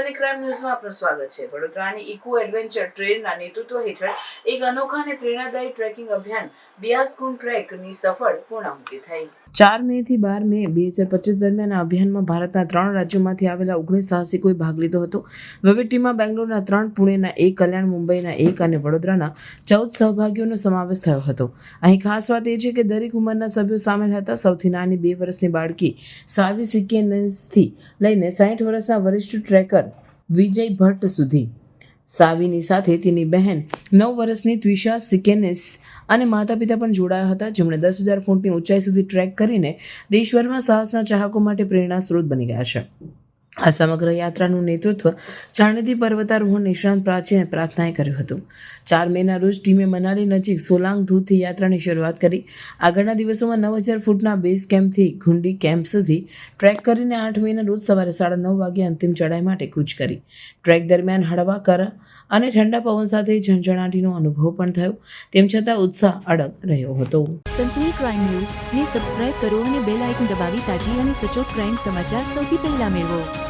સનસની crime ન્યૂઝમાં આપનું સ્વાગત છે। વડોદરાની ઇકો એડવેન્ચર ટ્રેનના નેતૃત્વ હેઠળ એક અનોખા અને પ્રેરણાદાયી ટ્રેકિંગ અભિયાન બિયાસકુંડ ટ્રેકની સફળ પૂર્ણાહુતિ થઈ। 4 મે થી 12 મે 2025 દરમિયાન આ અભિયાનમાં ભારતના 3 રાજ્યોમાંથી આવેલા 19 સાહસિકોએ ભાગ લીધો હતો। વિવિધ ટીમમાં બેંગ્લોરના 3, પુણેના 1, કલ્યાણ મુંબઈના 1 અને વડોદરાના 14 સહભાગીઓનો સમાવેશ થયો હતો। અહીં ખાસ વાત એ છે કે દરેક ઉંમરના સભ્યો સામેલ હતા। સૌથી નાની 2 વર્ષની બાળકી સાવી સિકેનેસથી લઈને 60 વર્ષના વરિષ્ઠ ટ્રેકર વિજય ભટ્ટ સુધી। સાવીની સાથે તેની બહેન 9 વર્ષની ત્વિષા સિકેનેસ અને માતા પિતા પણ જોડાયા હતા, જેમણે 10,000 ફૂટની ઊંચાઈ સુધી ટ્રેક કરીને દેશભરમાં સાહસના ચાહકો માટે પ્રેરણા સ્ત્રોત બની ગયા છે। આ સમગ્ર યાત્રાનું નેતૃત્વ ચારણેતી પર્વતારોહણ નિષ્ણાંત પ્રાર્થનાએ કર્યું હતું। 4 મેના રોજ ટીમે મનાલી નજીક સોલાંગ ધોધથી યાત્રાની શરૂઆત કરી। આગળના દિવસોમાં 9,000 ફૂટના બેઝ કેમ્પથી ઘુંડી કેમ્પ સુધી ટ્રેક કરીને 8 મેના રોજ સવારે 9:30 વાગ્યે અંતિમ ચઢાઈ માટે કૂચ કરી। ટ્રેક દરમિયાન હળવા કરા અને ઠંડા પવન સાથે ઝણઝણાટીનો અનુભવ પણ થયો, તેમ છતાં ઉત્સાહ અડગ રહ્યો હતો। સનસની ક્રાઇમ ન્યૂઝ ને સબસ્ક્રાઇબ કરો અને બેલ આઇકન દબાવી તાજી અને સચોટ ક્રાઇમ સમાચાર સૌથી પહેલા મેળવો।